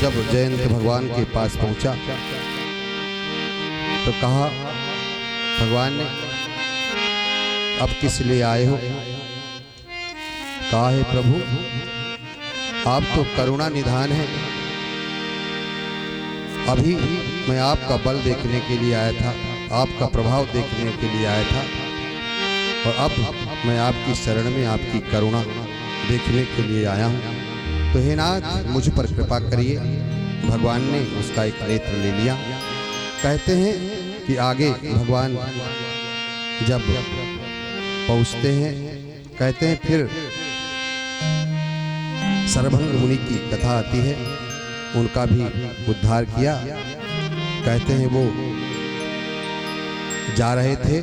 जब जयंत भगवान के पास पहुंचा तो कहा, भगवान ने अब किस लिए आए हो? कहा, है प्रभु आप तो करुणा निधान है। अभी मैं आपका बल देखने के लिए आया था, आपका प्रभाव देखने के लिए आया था, और अब मैं आपकी शरण में आपकी करुणा देखने के लिए आया हूँ। तो हे नाथ मुझ पर कृपा करिए। भगवान ने उसका एक नेत्र ले लिया। कहते हैं कि आगे भगवान जब पहुँचते हैं, कहते हैं फिर सरभंग मुनि की कथा आती है, उनका भी उद्धार किया। कहते हैं वो जा रहे थे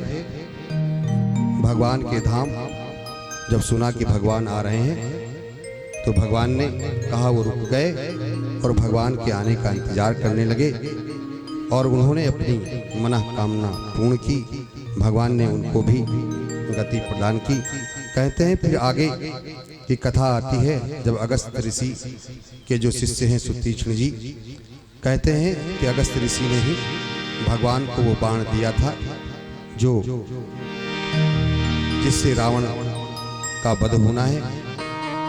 भगवान के धाम, जब सुना कि भगवान आ रहे हैं तो भगवान ने कहा, वो रुक गए और भगवान के आने का इंतजार करने लगे और उन्होंने अपनी मनोकामना पूर्ण की। भगवान ने उनको भी गति प्रदान की। कहते हैं फिर आगे की कथा आती है, जब अगस्त ऋषि के जो शिष्य हैं सुतीक्ष्ण जी, कहते हैं कि अगस्त ऋषि ने ही भगवान को वो बाण दिया था जो जिससे रावण का वध होना है,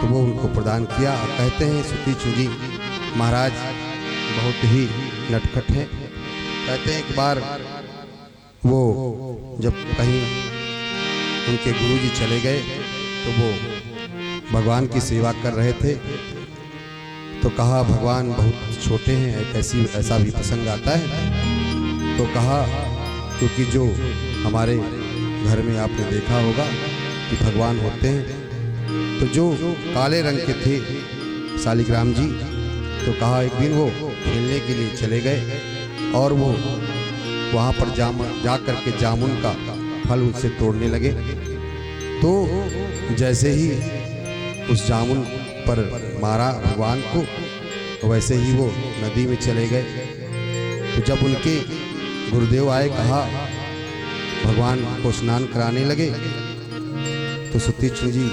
तो वो उनको प्रदान किया। कहते हैं सुतीक्ष्ण जी महाराज बहुत ही नटखट हैं। कहते हैं एक बार वो जब कहीं उनके गुरुजी चले गए तो वो भगवान की सेवा कर रहे थे, तो कहा भगवान बहुत छोटे हैं, ऐसा भी प्रसंग आता है। तो कहा क्योंकि जो हमारे घर में आपने देखा होगा कि भगवान होते हैं, तो जो काले रंग के थे शालिग्राम जी, तो कहा एक दिन वो खेलने के लिए चले गए और वो वहाँ पर जा करके जामुन का फल उससे तोड़ने लगे। तो जैसे ही उस जामुन पर मारा भगवान को, वैसे ही वो नदी में चले गए। तो जब उनके गुरुदेव आए, कहा भगवान को स्नान कराने लगे, तो सुतीक्ष्ण जी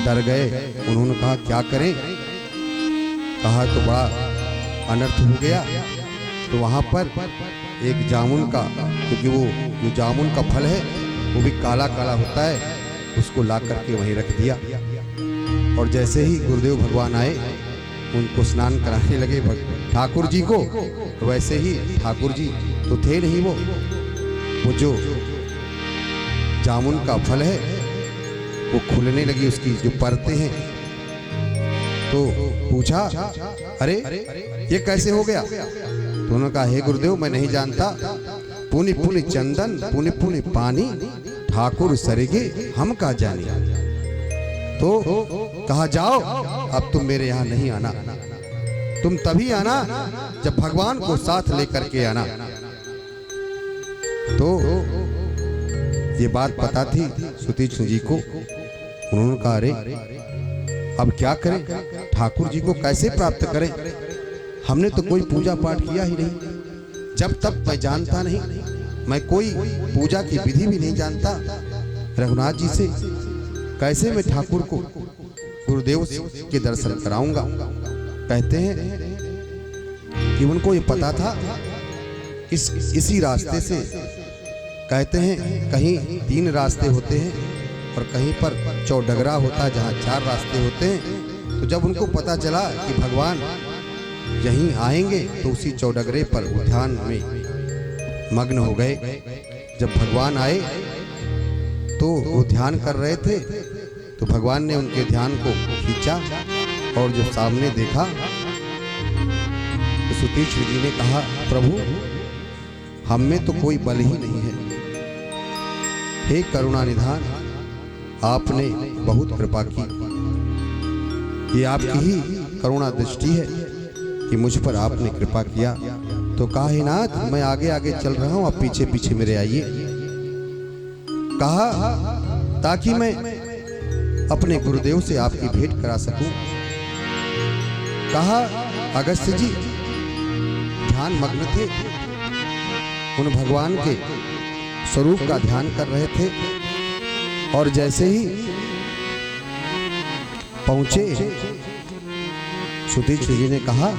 डर गए। उन्होंने कहा क्या करें? कहा तो बड़ा अनर्थ हो गया। तो वहाँ पर एक जामुन का, क्योंकि वो जो जामुन का फल है वो भी काला काला होता है, उसको ला करके वहीं रख दिया। और जैसे ही गुरुदेव भगवान आए, उनको स्नान कराने लगे ठाकुर जी को, वैसे ही ठाकुर जी तो थे नहीं, वो जो जामुन का फल है वो खुलने लगी, उसकी जो परतें हैं। तो पूछा, अरे ये कैसे हो गया? तो उन्होंने कहा, हे गुरुदेव मैं नहीं जानता, पुनि पुनि चंदन पुनि पुनि पानी, ठाकुर सरिगे हम का जानी। तो कहा जाओ, अब तुम मेरे यहाँ नहीं आना, तुम तभी आना जब भगवान को साथ लेकर के आना। तो ये बात पता थी सुतीक्ष्ण जी को। उन्होंने कहा, अरे अब क्या करें, ठाकुर जी को कैसे प्राप्त करें? हमने तो कोई पूजा पाठ किया ही नहीं, जब तक मैं जानता नहीं, मैं कोई पूजा की विधि भी नहीं जानता। रघुनाथ जी से कैसे मैं ठाकुर को गुरुदेव के दर्शन कराऊंगा? कहते हैं कि उनको ये पता था इसी रास्ते से, कहते हैं कहीं 3 रास्ते होते हैं और कहीं पर चौडगरा होता है जहाँ 4 रास्ते होते हैं। तो जब उनको पता चला कि भगवान यहीं आएंगे, तो उसी चौडगरे पर ध्यान में मग्न हो गए। जब भगवान आए तो वो ध्यान कर रहे थे, तो भगवान ने उनके ध्यान को खींचा और जब सामने देखा तो सुतीक्ष्ण जी ने कहा, प्रभु हम में तो कोई बल ही नहीं है, हे करुणा निधान आपने बहुत कृपा की। ये आपकी ही करुणा दृष्टि है कि मुझ पर आपने कृपा किया। तो कहा, हे नाथ मैं आगे आगे चल रहा हूं, आप पीछे पीछे मेरे आइए। कहा ताकि मैं अपने गुरुदेव से आपकी भेंट करा सकूं। कहा अगस्त्य जी ध्यान मग्न थे, उन भगवान के स्वरूप का ध्यान कर रहे थे, और जैसे ही पहुंचे सुतीचू जी ने कहा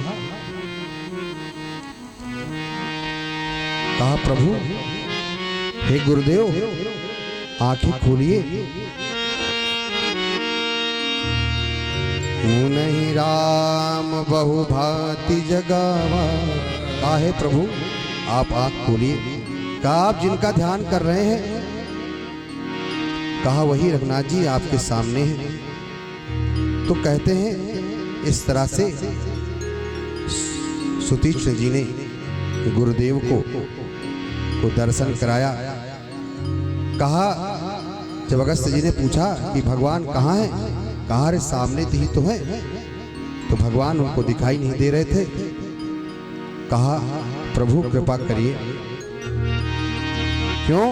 प्रभु, हे गुरुदेव, आंखें खोलिए। मुनहि राम बहु भांति जगावा। कहा है प्रभु, आप आंख खोलिए। कहा आप जिनका ध्यान कर रहे हैं, कहा वही रघुनाथ जी आपके सामने हैं। तो कहते हैं इस तरह से सुतीक्ष्ण जी ने गुरुदेव को दर्शन कराया। कहा जब अगस्त्य जी ने पूछा कि भगवान कहाँ हैं, कहा रे सामने ही तो है। तो भगवान उनको दिखाई नहीं दे रहे थे। कहा प्रभु कृपा करिए। क्यों?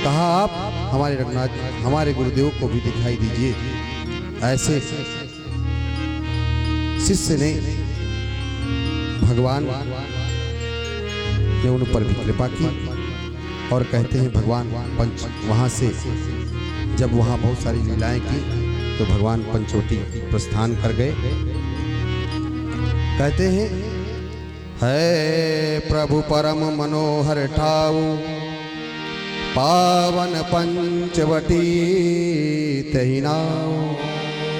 कहा आप हमारे रघुनाथ, हमारे गुरुदेव को भी दिखाई दीजिए। ऐसे शिष्य ने भगवान ने उन पर भी कृपा की। और कहते हैं भगवान पंच वहां से जब वहां बहुत सारी लीलाएं की तो भगवान पंचवटी प्रस्थान कर गए। कहते हैं है प्रभु परम मनोहर ठाऊ, पावन पंचवटी तहि नाउ।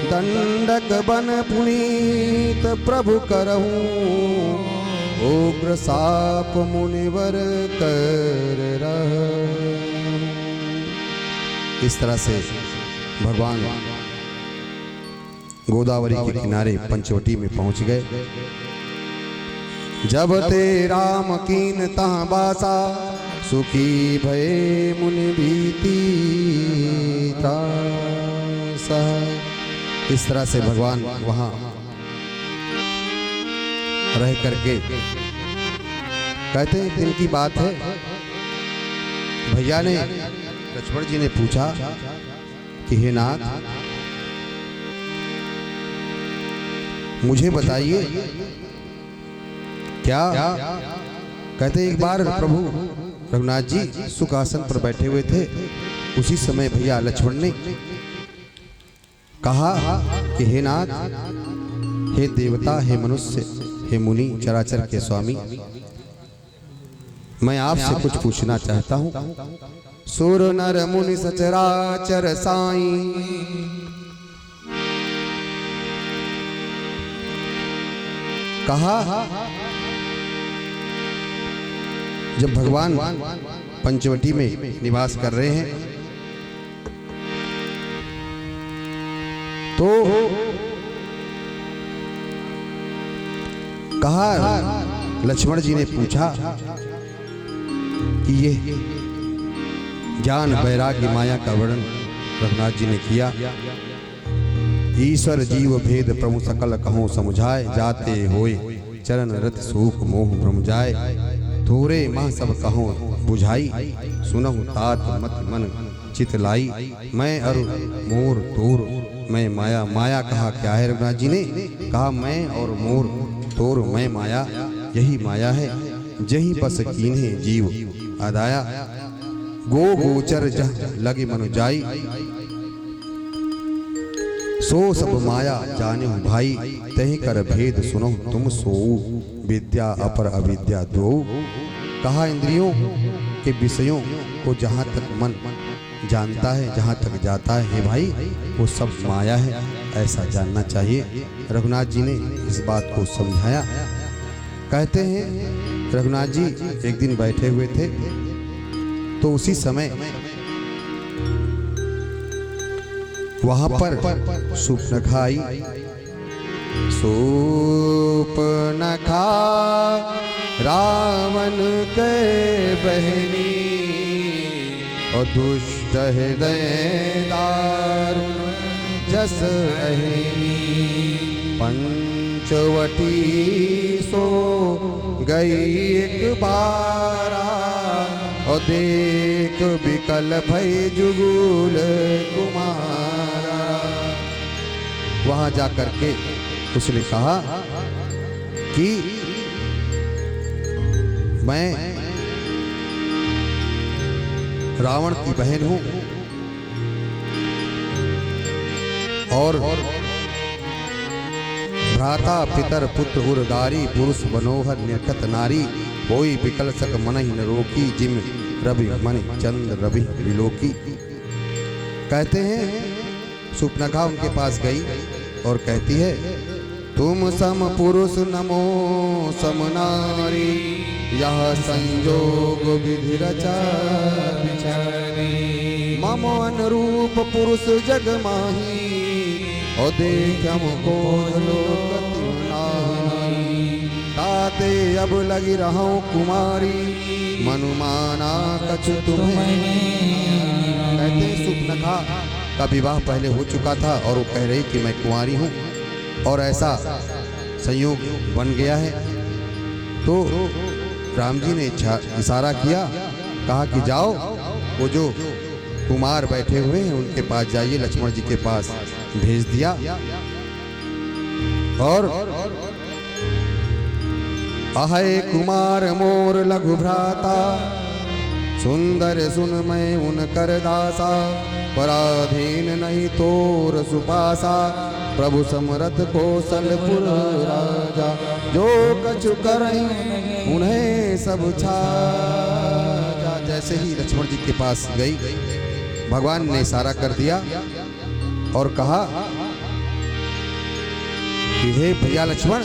दंडक बन पुनीत प्रभु करहूँ, उग्र साप मुनिवर कर रह। इस तरह से भगवान गोदावरी के किनारे पंचवटी में पहुंच गए। जब ते राम कीन तहाँ बासा, सुखी भये मुनि भीति त्रासा। इस तरह से भगवान वहां रह करके कहते हैं एक दिन की बात है, भैया ने लक्ष्मण जी ने पूछा कि हे नाथ, मुझे बताइए क्या? कहते एक बार प्रभु रघुनाथ जी सुखासन पर बैठे हुए थे। उसी समय भैया लक्ष्मण ने कहा कि हे नाथ, हे देवता, हे मनुष्य, हे मुनि, चराचर के स्वामी, मैं आपसे कुछ पूछना चाहता हूँ। सुर नर मुनि सचराचर साईं, कहा जब भगवान पंचवटी में निवास कर रहे हैं तो कहा लक्ष्मण जी ने पूछा कि ये ज्ञान वैराग्य माया का वर्णन रघुनाथ जी ने किया। ईश्वर जीव भेद प्रभु सकल कहो समुझाए, जाते होए चरण रत सूख मोह भ्रम जाए। थोरे माँ सब कहो बुझाई, सुनहु तात मत मन चित लाई। मैं अरु मोर तोर मैं माया। माया कहा क्या है रघुनाथ जी ने? कहा मैं और मोर तोर मैं माया, यही माया है। जही बस कीन्हे जीव अदाया, गो गोचर जह लगे मनु जाई। सो सब माया जाने भाई, तही कर भेद सुनो तुम सोऊ। विद्या अपर अविद्या दो। कहा इंद्रियों के विषयों को जहाँ तक मन जानता है, जहाँ तक जाता है, हे भाई, वो सब माया है, ऐसा जानना चाहिए। रघुनाथ जी ने इस बात को समझाया। कहते हैं रघुनाथ जी एक दिन बैठे हुए थे तो उसी समय वहां पर सूर्पनखा आई। सूर्पनखा रावण के बहनी, और दुष्ट हृदय दारुण जस अहिनी। पंचवटी सो गई एक बारा, और देख विकल भय जुगुल कुमारा। वहां जाकर के उसने कहा कि मैं रावण की बहन हूं और भ्राता पितर पुत्र उर्गारी पुरुष मनोहर निर्कत नारी होई विकल सक मनहि न रोकी जिम रवि मन चंद्र रवि विलोकी। कहते हैं सुपनखा उनके पास गई और कहती है तुम सम पुरुष नमो सम नारी यह संयोग विधि रचा मम अनुरूप पुरुष जग माही और देखम को ताते अब लगी रहूं कुमारी मनुमाना कछु तुम्हें। कहते सुपनखा का विवाह पहले हो चुका था और वो कह रही कि मैं कुंवारी हूँ और ऐसा संयोग बन गया है। तो राम जी ने इशारा किया, कहा कि जाओ वो जो कुमार बैठे हुए हैं उनके पास जाइए, लक्ष्मण जी के पास भेज दिया। और अहे कुमार मोर लघु भ्राता सुंदर सुन मैं उन कर दासा पराधीन नहीं तोर सुपासा प्रभु समरथ कौशलपुर राजा जो कछु करहीं उन्हें सब छाजा। जैसे ही लक्ष्मण जी के पास गई भगवान ने इशारा कर दिया और कहा कि हे भैया लक्ष्मण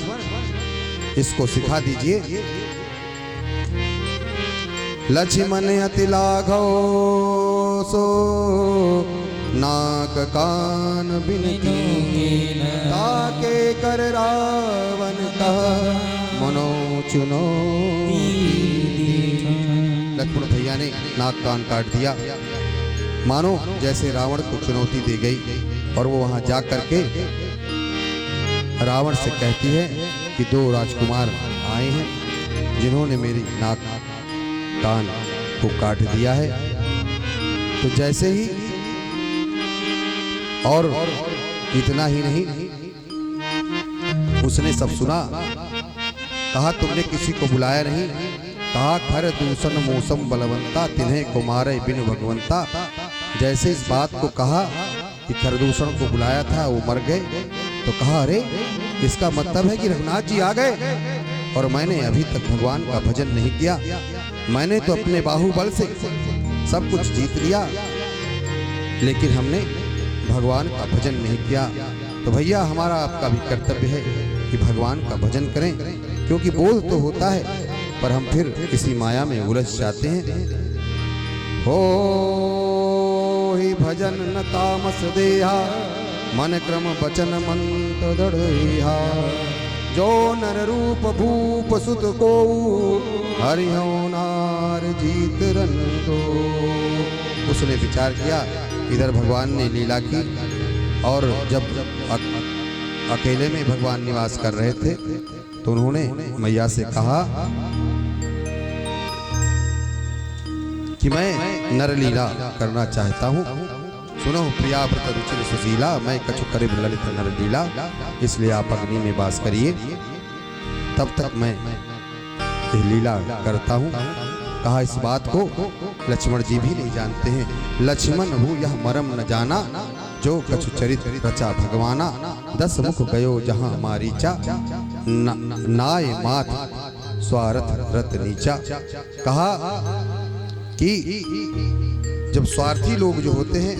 इसको सिखा दीजिए। लक्ष्मण अति लाघव सो नाक कान बिनती ताके कर रावण कह मनो चुनो। लक्ष्मण भैया ने नाक कान काट दिया, मानो जैसे रावण को चुनौती दी गई। और वो वहां जा करके रावण से कहती है कि दो राजकुमार आए हैं जिन्होंने मेरी नाक कान को काट दिया है। तो जैसे ही और इतना ही नहीं, उसने सब सुना, कहा तुमने किसी को बुलाया नहीं, कहा खर दूषण मौसम बलवंता तिन्हें को मारे बिन भगवंता। जैसे इस बात को कहा कि खरदूषण को बुलाया था वो मर गए, तो कहा अरे इसका मतलब है कि रघुनाथ जी आ गए और मैंने अभी तक भगवान का भजन नहीं किया। मैंने तो अपने बाहुबल से सब कुछ जीत लिया लेकिन हमने भगवान का भजन नहीं किया। तो भैया हमारा आपका भी कर्तव्य है कि भगवान का भजन करें, क्योंकि बोध तो होता है पर हम फिर किसी माया में उलझ जाते हैं। हो ही भजन न तामस देहा मन क्रम वचन मंत दृढ़ा जो नर रूप भूप सुत को हरियो नार जीत रन दो। उसने विचार किया, इधर भगवान ने लीला की और जब अकेले में भगवान निवास कर रहे थे तो उन्होंने मैया से कहा कि मैं नर लीला करना चाहता हूँ। सुनो प्रिया व्रत रुचिर सुशीला मैं कछु करीब ललित नर लीला, इसलिए आप अग्नि में वास करिए तब तक मैं ये लीला करता हूँ। कहा इस बात को लक्ष्मण जी भी नहीं जानते हैं। लक्ष्मण हूँ यह मरम न जाना जो कछु चरित रचा भगवाना 10 मुख गयो जहाँ मारीचा नाय मात स्वार्थ रत नीचा। कहा कि जब स्वार्थी लोग जो होते हैं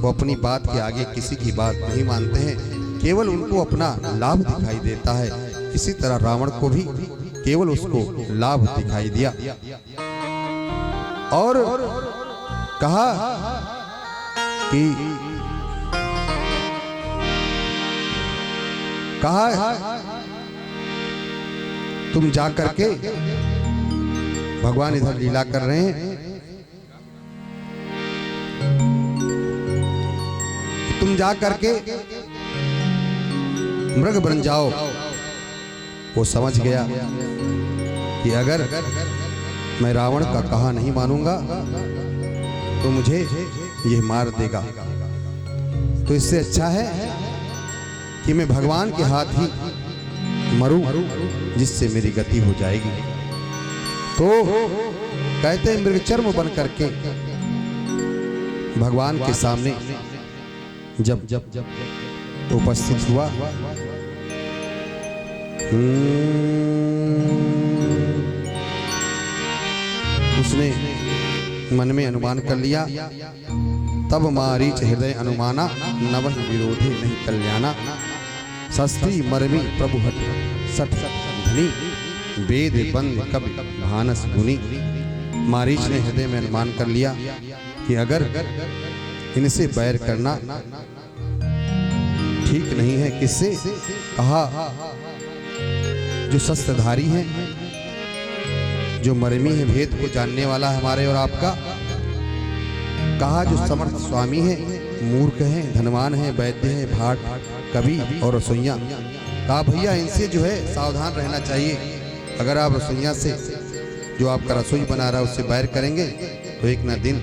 वो अपनी बात के आगे किसी की बात नहीं मानते हैं, केवल उनको अपना लाभ दिखाई देता है। इसी तरह रावण को भी केवल उसको लाभ दिखाई दिया और कहा कि तुम जा करके भगवान इधर लीला कर रहे हैं, तुम जा करके मृग बन जाओ। वो समझ गया कि अगर मैं रावण का कहा नहीं मानूंगा तो मुझे ये मार देगा, तो इससे अच्छा है कि मैं भगवान के हाथ ही मरूं जिससे मेरी गति हो जाएगी। तो कहते हैं मृगचर्म बन करके भगवान के सामने जब उपस्थित हुआ उसने मन में अनुमान कर लिया। तब मारीच हृदय अनुमाना, नवह विरोधी नहीं कल्याणा। शस्त्री मरमी प्रभु हट सठ धनी, वेद बंद कवि भानस गुनी। मारीच ने हृदय में अनुमान कर लिया कि अगर इनसे बैर करना ठीक नहीं है। किससे? कहा जो शस्त्रधारी हैं, जो मरमी है, भेद को जानने वाला है हमारे और आपका। कहा जो समर्थ स्वामी है, मूर्ख है, धनवान है, वैद्य है, भाट कवि और रसोइया। कहा भैया इनसे जो है सावधान रहना चाहिए। अगर आप रसोइया से, जो आपका रसोई बना रहा है, उससे बैर करेंगे तो एक ना दिन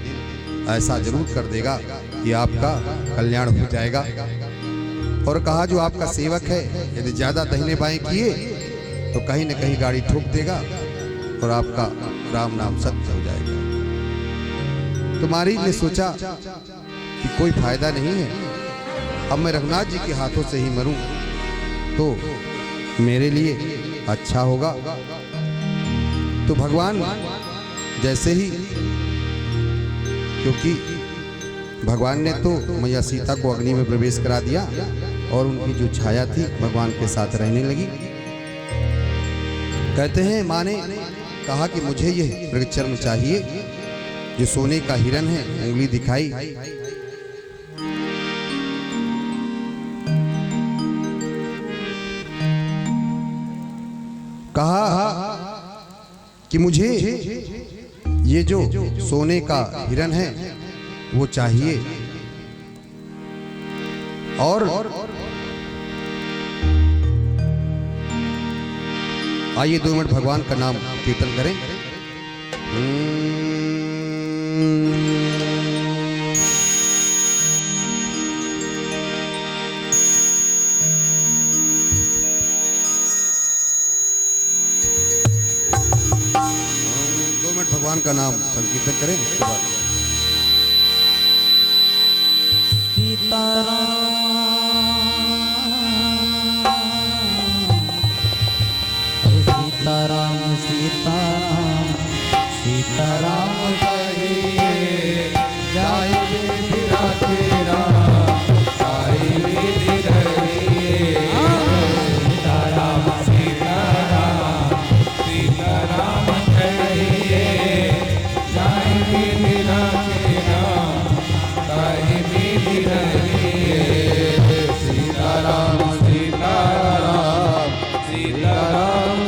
ऐसा जरूर कर देगा कि आपका कल्याण हो जाएगा। और कहा जो आपका सेवक है, यदि ज्यादा दाहिने बाएं किए तो कहीं न कहीं गाड़ी ठोक देगा और आपका राम नाम सत्य हो जाएगा। तो मारीच ने सोचा कि कोई फायदा नहीं है, अब मैं रघुनाथ जी के हाथों से ही मरूं तो मेरे लिए अच्छा होगा। तो भगवान जैसे ही, क्योंकि भगवान ने तो मैया सीता को अग्नि में प्रवेश करा दिया और उनकी जो छाया थी भगवान के साथ रहने लगी। कहते हैं माँ ने कहा कि मुझे यह मृगचर्म चाहिए, जो सोने का हिरन है। उंगली दिखाई, कहा कि मुझे ये जो सोने का हिरन है वो चाहिए। और आइए 2 मिनट भगवान का नाम कीर्तन करें। भगवान का नाम संकीर्तन करें। उसके बाद सीताराम सीताराम सीताराम कहिए, जाय विधि राखे राम, साई विधि रहिए। सीताराम सीताराम सीताराम कहिए, जाय विधि राखे राम, साई विधि रहिए। सीताराम सीताराम सीताराम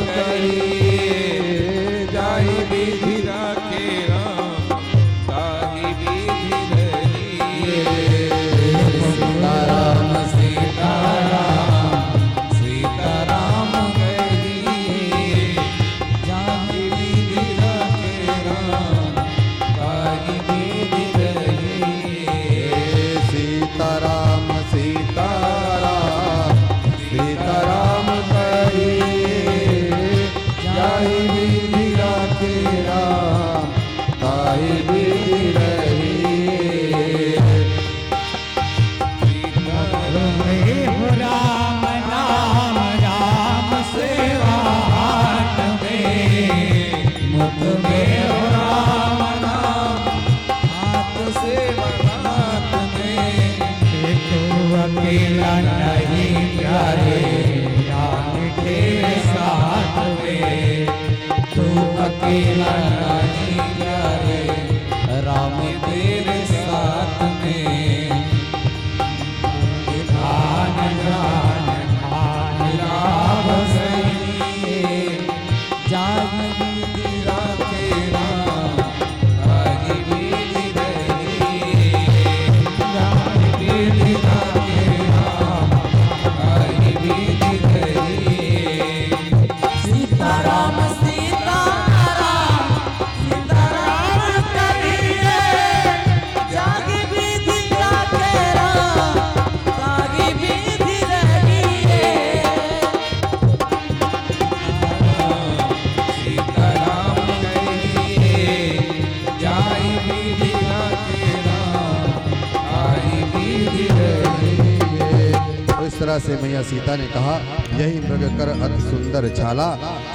से मैया सीता ने कहा यही मृग कर अति सुंदर छाला,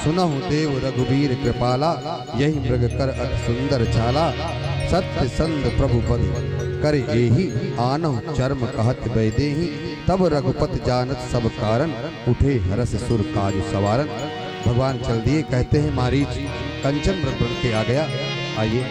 सुनहु देव रघुबीर कृपाला। यही मृग कर अति सुंदर छाला, सत्य संद प्रभु पद कर एहि। आनहु चर्म कहत बैदेहि, तब रघुपति जानत सब कारण। उठे हरस सुर काज सवारन। भगवान चल दिए। कहते हैं मारीच कंचन मृग बन के आ गया। आइए